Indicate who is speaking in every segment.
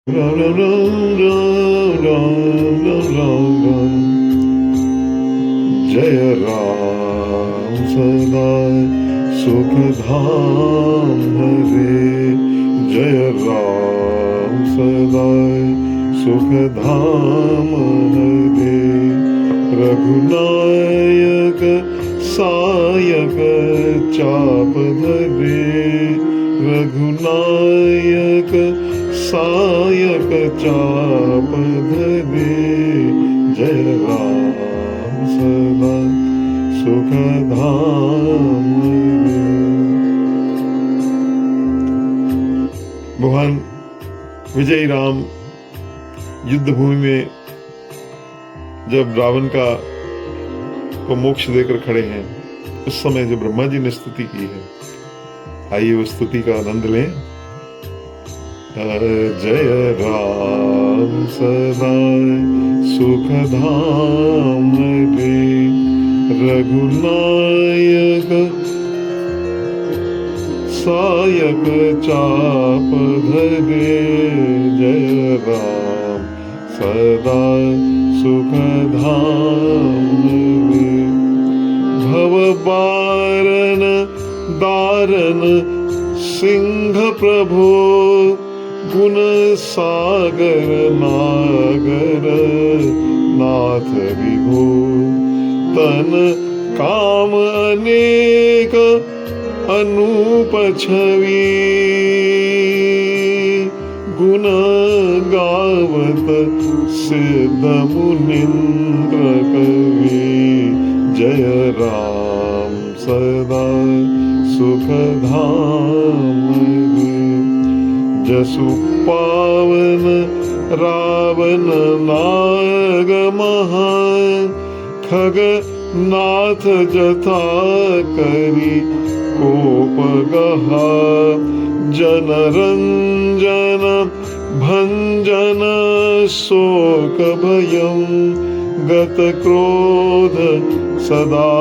Speaker 1: Ram ram ram ram ram ram ram जय राम सदा सुख धाम हरे जय राम सदा सुख धाम हरे रघुनायक सायक चाप धरे रघुनायक सायक चाप धरे जय राम सदा सुख धाम भगवान विजयी राम युद्ध भूमि में जब रावण को मोक्ष देकर खड़े हैं उस समय जो ब्रह्मा जी ने स्तुति की है, आइए उस स्तुति का आनंद लें। जय राम सदा सुख धाम रे रघुनायक सायक चाप धरे जय राम सदा सुख धाम रे भव बारन दारन सिंह प्रभो गुण सागर नागर नाथ विभो तन काम अनेक अनूप छवि गुण गावत सिद्ध मुनिंद्र कवि जय राम सदा सुख धाम जसु पावन रावण नाग महा खग नाथ जथा करी कोप गहा जनरंजन भंजन शोक भयं गत क्रोध सदा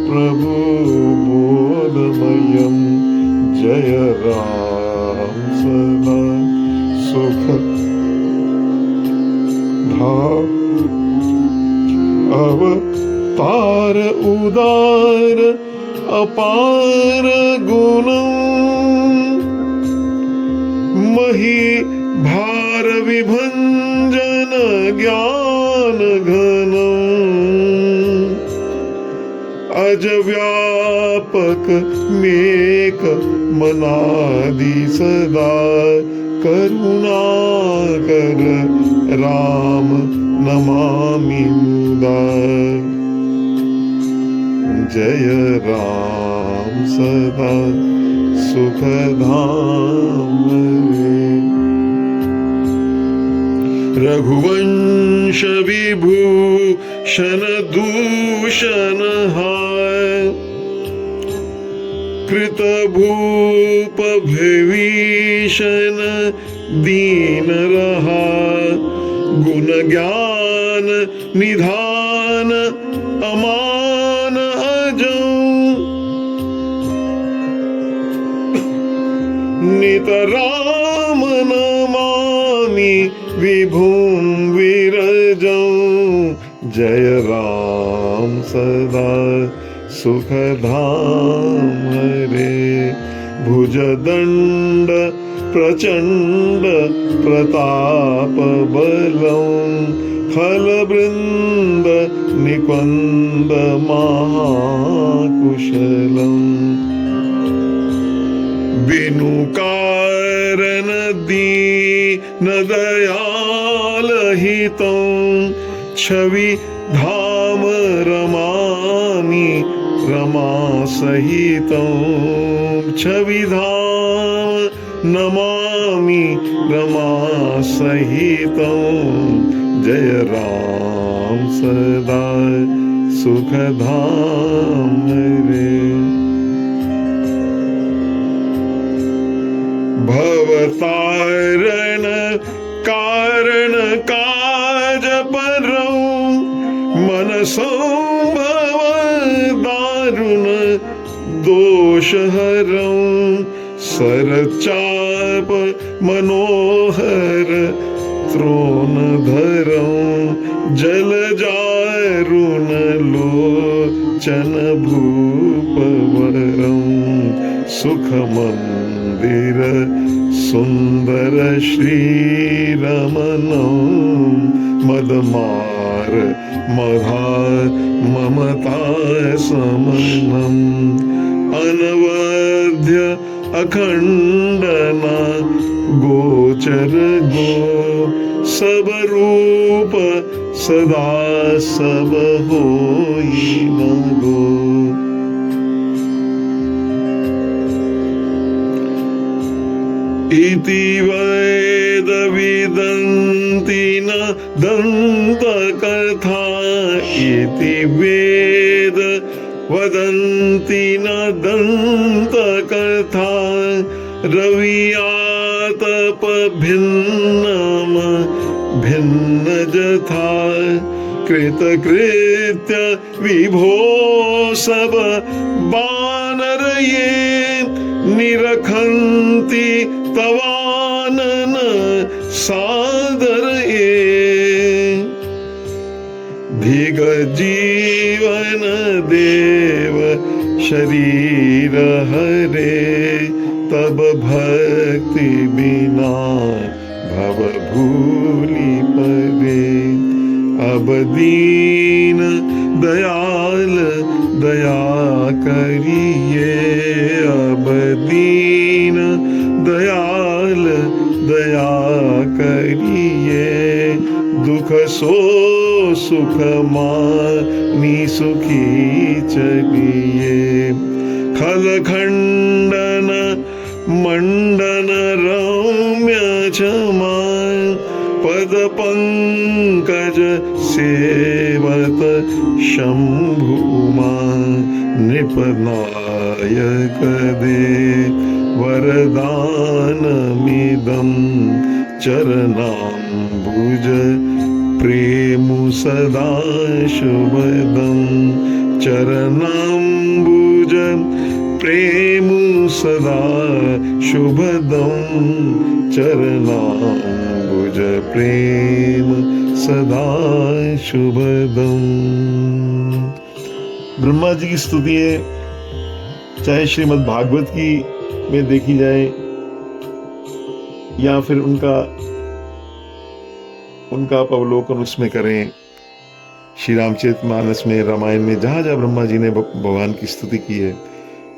Speaker 1: प्रभु बोधमयं जय राम सदा सुख धाम अवतार उदार अपार गुण मही भार विभंजन ज्ञान घन अज व्यापक मेक मनादि सदा करुणा कर राम नमामि मुदा जय राम सदा सुख धाम रघुवंश विभूषण दूषण हाय कृत भूप विभीषण दीन रहा गुण ज्ञान निधान अमान अजं नित राम नमामि विभुं विरजं जय राम सदा सुख धाम हरे भुजदंड प्रचंड प्रताप बलं फल वृंद निकुंद महाकुशलं बिनु कारण दीन दयाल हितं छवि धाम रमामि रमा सहितं छवि धाम नमामि रमा सहितं जय राम सदा सुख धाम रे भवतारण कारण काज परं मन संभव दारुण दोष हरं सरचाप मनोहर तृणधरं जलजारुण लोचन भूपवरं सुखमन्दिर सुन्दर श्रीरमणं मदमार मधा ममता समनम् अनवध्य अखंडना गोचर गो सब रूप सदा सब होई न गो। इति वेद विदन्ति न दन्त कथा इति वेद वदन्ति न दन्त कथा रवियातप भिन्नम भिन्न जथा कृतकृत्य विभो सब बानर ये निरखन्ति तवानन सादर ये धिग जीवन देव शरीर हरे तब भक्ति बिना भव भूलि परे। अब दीन दयाल दया करिए अब दीन दयाल दया करिए दुख सो सुख मानी सुखी चलिए। खल खंडन मंडन रम्य क्षमा पद पंकज सेवत शंभुमा नृपनायक दे वरदानमिदं चरणाम्बुज प्रेमु सदा शुभदं चरणाम्बुज प्रेमु सदा शुभदं चरणाम्बुज प्रेम सदा शुभदं। ब्रह्मा जी की स्तुति है, चाहे श्रीमद् भागवत की में देखी जाए या फिर उनका आप अवलोकन उसमें करें, श्री रामचरितमानस में, रामायण में, जहां जहां ब्रह्मा जी ने भगवान की स्तुति की है,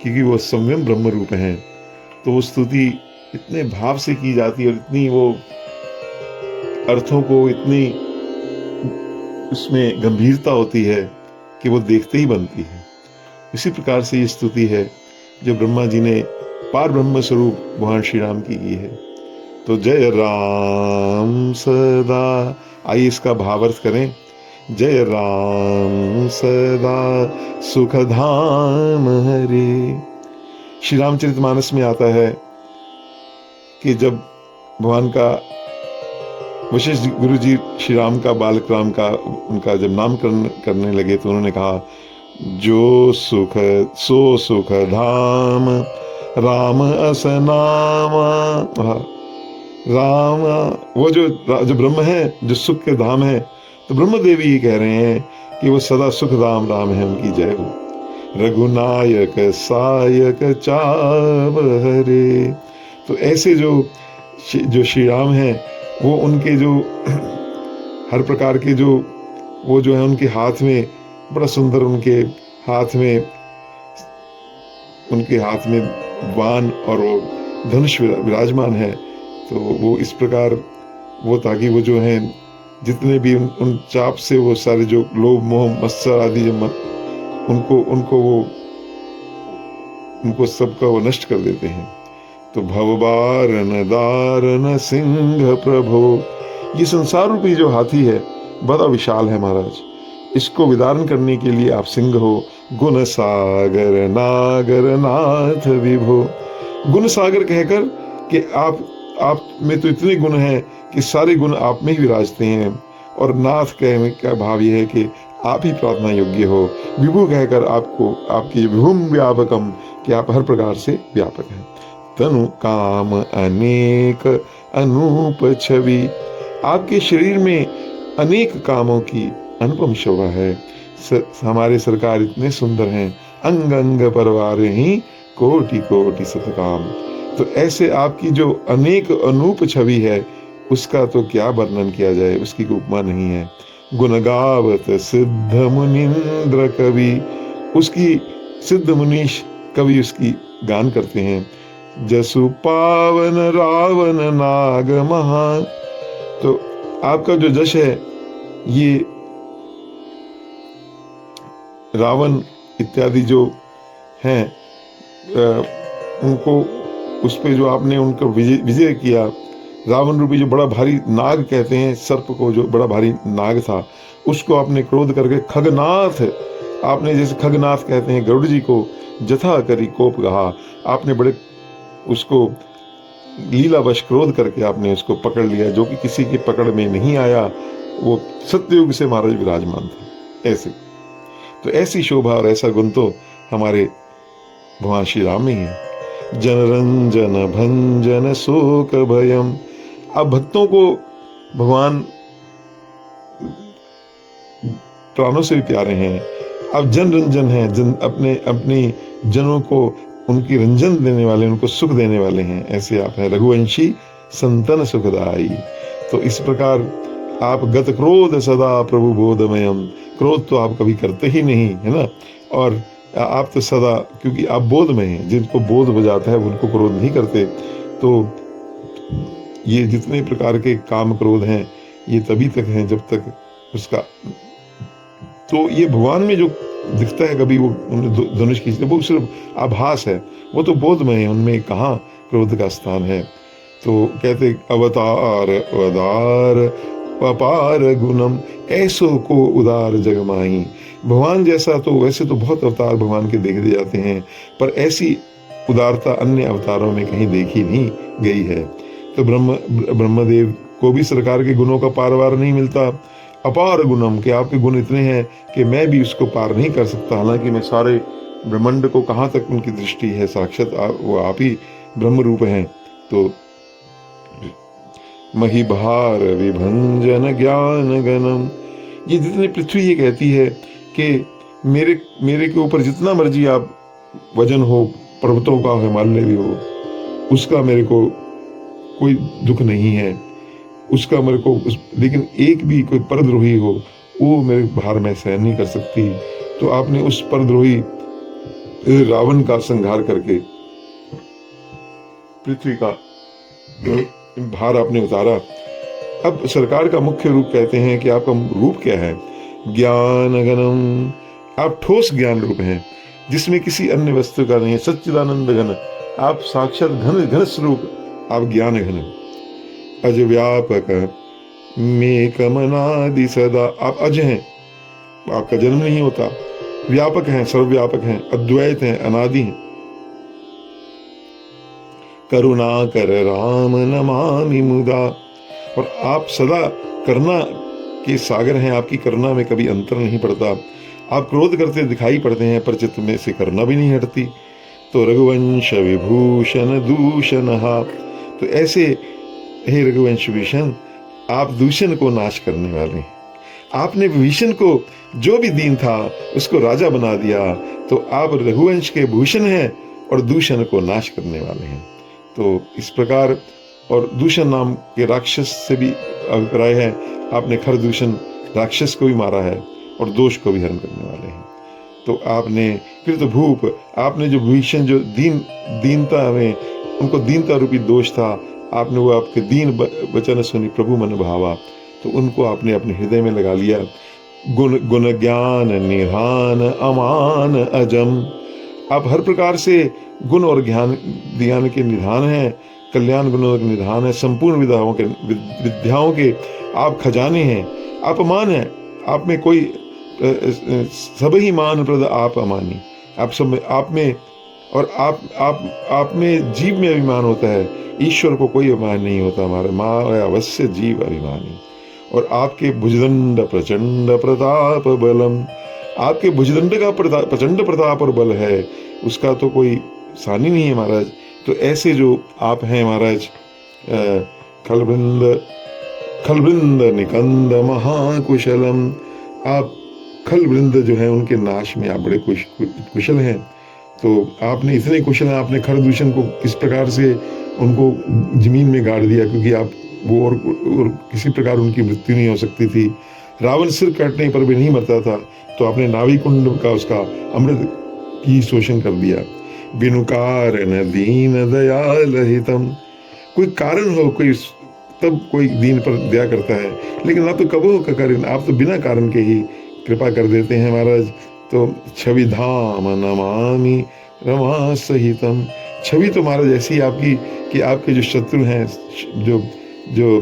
Speaker 1: क्योंकि वो स्वयं ब्रह्म रूप हैं, तो वो स्तुति इतने भाव से की जाती है और इतनी वो अर्थों को इतनी उसमें गंभीरता होती है कि वो देखते ही बनती है। इसी प्रकार से ये स्तुति है जो ब्रह्मा जी ने पार ब्रह्म स्वरूप भगवान श्री राम की है। तो जय राम सदा, आइए इसका भावार्थ करें। जय राम सदा सुख धाम हरे। श्री रामचरितमानस में आता है कि जब भगवान का वशिष्ठ गुरु जी श्री राम का, बालक राम का, उनका जब नामकरण करने लगे तो उन्होंने कहा जो सुख सो सुख धाम राम अस नामा। राम वो जो ब्रह्म है, जो सुख के धाम है, तो ब्रह्म देवी ये कह रहे हैं कि वो सदा सुख धाम राम है, उनकी जय हो। रघुनायक सायक चाव हरे। तो ऐसे जो श्री राम है, वो उनके जो हर प्रकार के जो वो जो है उनके हाथ में बड़ा सुंदर, उनके हाथ में बाण और वो धनुष विराजमान है। तो वो इस प्रकार वो, ताकि वो जो है जितने भी उन चाप से वो सारे जो लोभ मोह मत्सर आदि जो उनको सबका वो नष्ट कर देते हैं। तो भवबारन दारन सिंह प्रभो, ये संसार रूपी जो हाथी है बड़ा विशाल है महाराज, इसको विदारण करने के लिए आप सिंह हो। गुण सागर नागर नाथ विभो। गुण सागर कहकर कि आप में तो इतने गुण हैं कि सारे गुण आप में ही विराजते हैं, और नाथ कहने का भाव यह है कि आप ही प्रार्थना योग्य हो। विभु कहकर आपको आपकी विभुम व्यापकम, कि आप हर प्रकार से व्यापक हैं। तनु काम अनेक अनूप छवि। आपके शरीर में अनेक कामों की अनुपम शोभा है। हमारे सरकार इतने सुंदर हैं, अंग अंग परवार ही कोटि कोटि सतकाम। तो ऐसे आपकी जो अनेक अनूप छवि है, उसका तो क्या वर्णन किया जाए, उसकी कोई उपमा नहीं है। गुण गावत सिद्ध मुनिंद्र कवि, उसकी सिद्ध मुनीश कवि उसकी गान करते हैं। जसु पावन रावण नाग महान। तो आपका जो जश है, ये रावण इत्यादि जो हैं उनको, उस पे जो आपने उनको विजय किया, रावण रूपी जो बड़ा भारी नाग कहते हैं सर्प को, जो बड़ा भारी नाग था, उसको आपने क्रोध करके खगनाथ, आपने जैसे खगनाथ कहते हैं गरुड़ जी को, जथा करी कोप कहा, आपने बड़े उसको लीलावश क्रोध करके आपने उसको पकड़ लिया, जो कि किसी की पकड़ में नहीं आया। वो सत्ययुग से महाराज विराजमान था। ऐसे तो ऐसी शोभा और ऐसा गुण तो हमारे भगवान श्री राम में ही है। जनरंजन भंजन शोक भयम। अब भक्तों को भगवान प्राणों से भी प्यारे हैं। अब जन रंजन है, अपने अपनी जनों को उनकी रंजन देने वाले, उनको सुख देने वाले हैं। ऐसे आप हैं रघुवंशी संतन सुखदाई। तो इस प्रकार आप गत क्रोध सदा प्रभु बोधमयम। क्रोध तो आप कभी करते ही नहीं, है ना। और आप तो सदा, क्योंकि आप बोधमय हैं, जिनको बोध हो जाता है उनको क्रोध नहीं करते। तो ये जितने प्रकार के काम क्रोध हैं, ये तभी तक हैं जब तक उसका, तो ये भगवान में जो दिखता है, कभी वो धनुष खींचते, वो सिर्फ आभास है, वो तो बोधमय है, उनमें कहाँ क्रोध का स्थान है। तो कहते अवतार अवतार अपार गुणम, ऐसो को उदार जगमाही। भगवान जैसा तो वैसे तो बहुत अवतार भगवान के देखे जाते हैं, पर ऐसी उदारता अन्य अवतारों में कहीं देखी नहीं गई है। तो ब्रह्मदेव को भी सरकार के गुणों का पारवार नहीं मिलता। अपार गुणम, के आपके गुण इतने हैं कि मैं भी उसको पार नहीं कर सकता। हालांकि मैं सारे ब्रह्मांड को, कहाँ तक उनकी दृष्टि है, साक्षात वो आप ही ब्रह्म रूप हैं। तो महिभार विभंजन ज्ञान गणम, ये जितनी पृथ्वी ये कहती है कि मेरे के ऊपर जितना मर्जी आप वजन हो, पर्वतों का हिमालय भी हो, उसका मेरे को कोई दुख नहीं है, उसका मेरे को लेकिन एक भी कोई परद्रोही हो, वो मेरे भार में सहन नहीं कर सकती। तो आपने उस परद्रोही रावण का संहार करके पृथ्वी का भार आपने उतारा। अब सरकार का मुख्य रूप कहते हैं कि आपका रूप क्या है, ज्ञान घनम, आप ठोस ज्ञान रूप हैं, जिसमें किसी अन्य वस्तु का नहीं है। सच्चिदानंद घन, आप साक्षात घन स्वरूप, आप ज्ञान घन। अज व्यापक में कमनादि सदा, आप अज हैं, आपका जन्म नहीं होता, व्यापक हैं, सर्वव्यापक हैं, अद्वैत हैं, अनादि हैं। करुणा कर राम नमामि मुदा, और आप सदा करुणा के सागर हैं, आपकी करुणा में कभी अंतर नहीं पड़ता। आप क्रोध करते दिखाई पड़ते हैं, पर चित्त में से करुणा भी नहीं हटती। तो रघुवंश विभूषण दूषण, तो ऐसे हे रघुवंश विभूषण, आप दूषण को नाश करने वाले हैं। आपने विभीषण को, जो भी दीन था, उसको राजा बना दिया। तो आप रघुवंश के भूषण हैं और दूषण को नाश करने वाले हैं। तो इस प्रकार, और दूषण नाम के राक्षस से भी अभिप्राय है, आपने खरदूषण राक्षस को भी मारा है और दोष को भी हरण करने वाले हैं। तो आपने कृतभूप, आपने जो भीषण, जो दीनता में, उनको दीनता रूपी दोष था, आपने वो आपके दीन वचन सुनी प्रभु मन भावा, तो उनको आपने अपने हृदय में लगा लिया। गुण ज्ञान निधान अमान अजम, आप हर प्रकार से गुण और ज्ञान के निधान हैं, कल्याण गुणों के निधान है, संपूर्ण विद्याओं के आप खजाने हैं, आप अमान हैं, आप में कोई सब ही मान प्रद आप अमानी, आप सब आप में, और आप में जीव में अभिमान होता है, ईश्वर को कोई अभिमान नहीं होता। हमारे माँ अवश्य जीव अभिमानी। और आपके भुजदंड प्रचंड प्रताप बलम, आपके भुजदंड का प्रचंड प्रताप और बल है, उसका तो कोई सानी नहीं है महाराज। तो ऐसे जो आप हैं महाराज, खलबृंद खलबृंद निकंद महाकुशलम, आप खलबृंद जो है उनके नाश में आप बड़े कुशल हैं। तो आपने इतने कुशल हैं, आपने खरदूषण को किस प्रकार से उनको जमीन में गाड़ दिया, क्योंकि आप वो और किसी प्रकार उनकी मृत्यु नहीं हो सकती थी। रावण सिर काटने पर भी नहीं मरता था, तो आपने नावी कुंड का उसका अमृत की शोषण कर दिया। बिनु कारण दीन दयाल हितम, कोई कारण हो कोई तब कोई दीन पर दया करता है, लेकिन आप तो कबो का कारण, आप तो बिना कारण के ही कृपा कर देते हैं महाराज। तो छवि धाम नमामि रमा सहितम, छवि तो महाराज ऐसी आपकी कि आपके जो शत्रु हैं, जो जो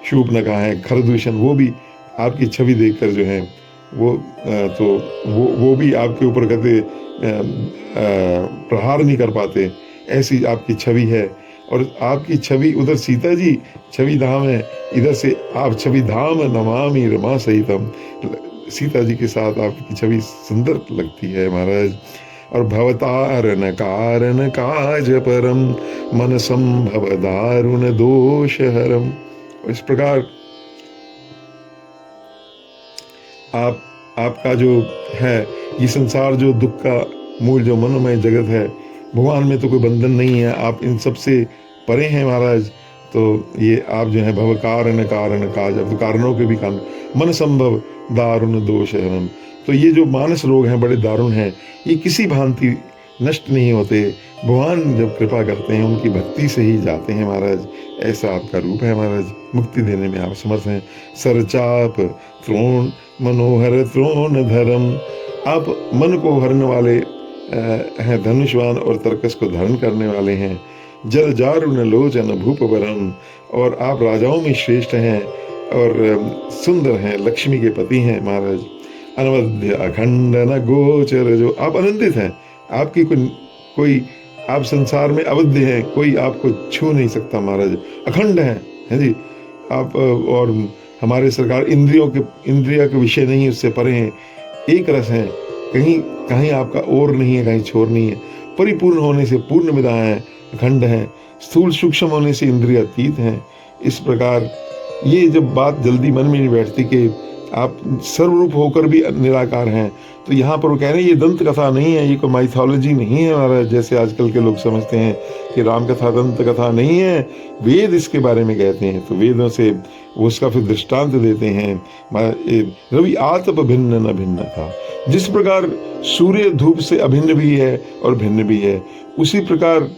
Speaker 1: शूर्पणखा है, खरदूषण, वो भी आपकी छवि देखकर जो है वो तो वो भी आपके ऊपर कभी प्रहार नहीं कर पाते, ऐसी आपकी छवि है। और आपकी छवि उधर सीता जी छवि धाम है, इधर से आप छवि धाम नमामि रमा सहितम, सीता जी के साथ आपकी छवि सुंदर लगती है महाराज। और भवतारण कारण काज परम मन संभव दारुण दोष हरम, इस प्रकार आपका जो है ये संसार, जो दुख का मूल, जो मनोमय जगत है, भगवान में तो कोई बंधन नहीं है, आप इन सब से परे हैं महाराज। तो ये आप जो है भव कारण कारण काज, अब कारणों के भी कारण, मन संभव दारुण दोष हरम, तो ये जो मानस रोग हैं बड़े दारुण हैं, ये किसी भांति नष्ट नहीं होते, भगवान जब कृपा करते हैं उनकी भक्ति से ही जाते हैं महाराज। ऐसा आपका रूप है महाराज, मुक्ति देने में आप समर्थ हैं। सरचाप त्रोण मनोहर त्रोण धरम, आप मन को हरने वाले हैं, धनुष्वान और तर्कस को धारण करने वाले हैं। जल जारुण लोचन भूपवरम, और आप राजाओं में श्रेष्ठ हैं और सुंदर हैं, लक्ष्मी के पति हैं महाराज। अनवद्य अखंड न गोचर, जो आप आनंदित हैं, आपकी कोई आप संसार में अवध्य हैं, कोई आपको छू नहीं सकता महाराज, अखंड है जी आप। और हमारे सरकार इंद्रिया के विषय नहीं, उससे परे हैं, एक रस हैं, कहीं आपका और नहीं है, कहीं छोर नहीं है, परिपूर्ण होने से पूर्ण विदा है, अखंड है, स्थूल सूक्ष्म होने से इंद्रिय अतीत हैं। इस प्रकार ये जब बात जल्दी मन में नहीं बैठती कि आप सर्वरूप होकर भी निराकार हैं, तो यहाँ पर वो कह रहे हैं ये दंत कथा नहीं है, ये कोई माइथोलॉजी नहीं है महाराज, जैसे आजकल के लोग समझते हैं कि राम कथा दंत कथा नहीं है, वेद इसके बारे में कहते हैं। तो वेदों से वो उसका फिर दृष्टांत देते हैं। रवि आतप भिन्न न भिन्न था, जिस प्रकार सूर्य धूप से अभिन्न भी है और भिन्न भी है, उसी प्रकार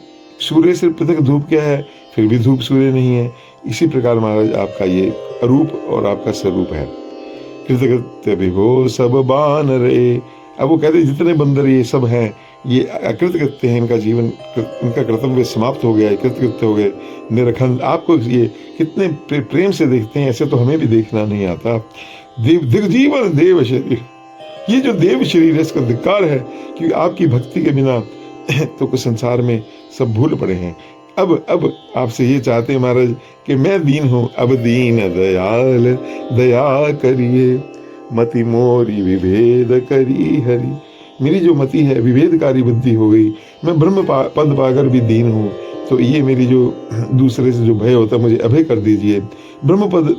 Speaker 1: सूर्य से पृथक धूप क्या है, फिर भी धूप सूर्य नहीं है। इसी प्रकार महाराज आपका ये रूप और आपका स्वरूप है। कृतकृत्य विभो सब बानरे, अब वो कहते जितने बंदर ये सब हैं, ये अकृतकृत्य हैं, इनका जीवन, इनका कर्तव्य समाप्त हो गया है, कृतकृत्य हो गए, निरखंड। आपको ये कितने प्रेम से देखते हैं, ऐसे तो हमें भी देखना नहीं आता। दिग्जीवन देव शरीर, ये जो देव शरीर है इसका धिक्कार है, क्योंकि आपकी भक्ति के बिना तो कुछ संसार में सब भूल पड़े हैं। अब आपसे ये चाहते हैं महाराज कि मैं दीन हूँ, अब दीन दयाल दया करिए, मति मोरी विभेद करी हरि, मेरी जो मति है विभेदकारी बुद्धि हो गई, मैं ब्रह्म पद पाकर भी दीन हूँ, तो ये मेरी जो दूसरे से जो भय होता है मुझे अभय कर दीजिए। ब्रह्म पद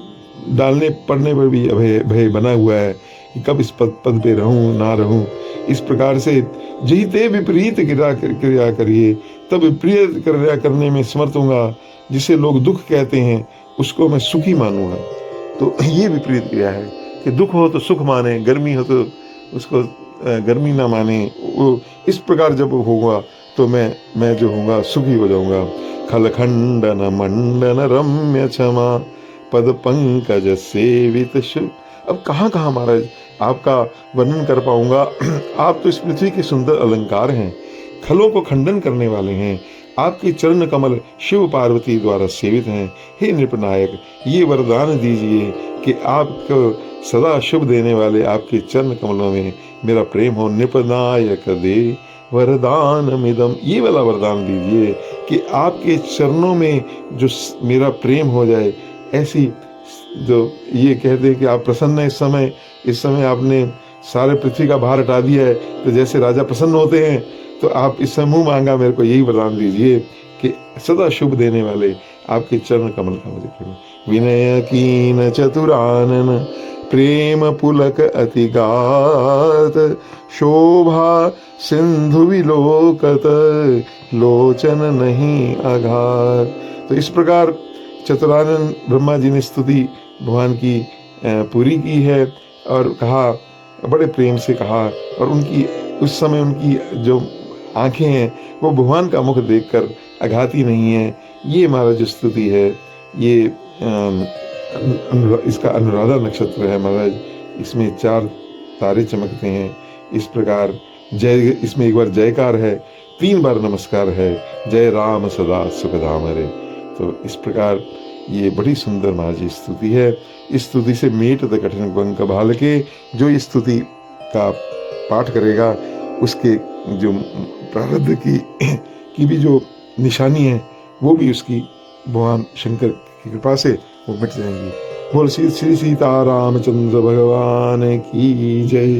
Speaker 1: डालने पड़ने पर भी भय बना हुआ है कि कब इस पद पे रहूं ना रहूं। इस प्रकार से जहिते विपरीत क्रिया करिए, तब विपरीत क्रिया करने में समर्थ होगा। जिसे लोग दुख कहते हैं उसको मैं सुखी मानूंगा। तो ये विपरीत क्रिया है कि दुख हो तो सुख माने, गर्मी हो तो उसको गर्मी ना माने। वो इस प्रकार जब होगा तो मैं जो होऊंगा सुखी हो जाऊंगा। खलखंडन मंडन रम्य क्षमा पद पंकज सेवित शुभ। अब कहाँ महाराज आपका वर्णन कर पाऊंगा। आप तो इस पृथ्वी के सुंदर अलंकार हैं, खलों को खंडन करने वाले हैं। आपके चरण कमल शिव पार्वती द्वारा सेवित हैं। हे नृपनायक, ये वरदान दीजिए कि आपको सदा शुभ देने वाले आपके चरण कमलों में मेरा प्रेम हो। नृपनायक दे वरदान मिदम, ये वाला वरदान दीजिए कि आपके चरणों में जो मेरा प्रेम हो जाए। ऐसी जो ये कहते हैं कि आप प्रसन्न हैं इस समय आपने सारे पृथ्वी का भार हटा दिया है, तो जैसे राजा प्रसन्न होते हैं तो आप इस समय मुँह मांगा मेरे को यही वरदान दीजिए कि सदा शुभ देने वाले आपके चरण कमल का मुझे प्रेम। विनय कीन चतुरानन प्रेम पुलक अति गात, शोभा सिंधु विलोकत लोचन नहीं आघात। तो इस प्रकार चतुरानन ब्रह्मा जी ने स्तुति भगवान की पूरी की है और कहा, बड़े प्रेम से कहा। और उनकी उस समय उनकी जो आंखें हैं वो भगवान का मुख देखकर आघाती नहीं है। ये महाराज जो स्तुति है ये इसका अनुराधा नक्षत्र है महाराज, इसमें 4 तारे चमकते हैं। इस प्रकार जय, इसमें एक बार जयकार है, 3 बार नमस्कार है, जय राम सदा सुखधाम हरे। तो इस प्रकार ये बड़ी सुंदर महाराज स्तुति है। इस स्तुति से मेट द कठिन बंक भालके, जो इस स्तुति का पाठ करेगा उसके जो प्रारब्ध की भी जो निशानी है वो भी उसकी भगवान शंकर की कृपा से वो मिट जाएंगी। बोल श्री श्री सीता रामचंद्र भगवान की जय।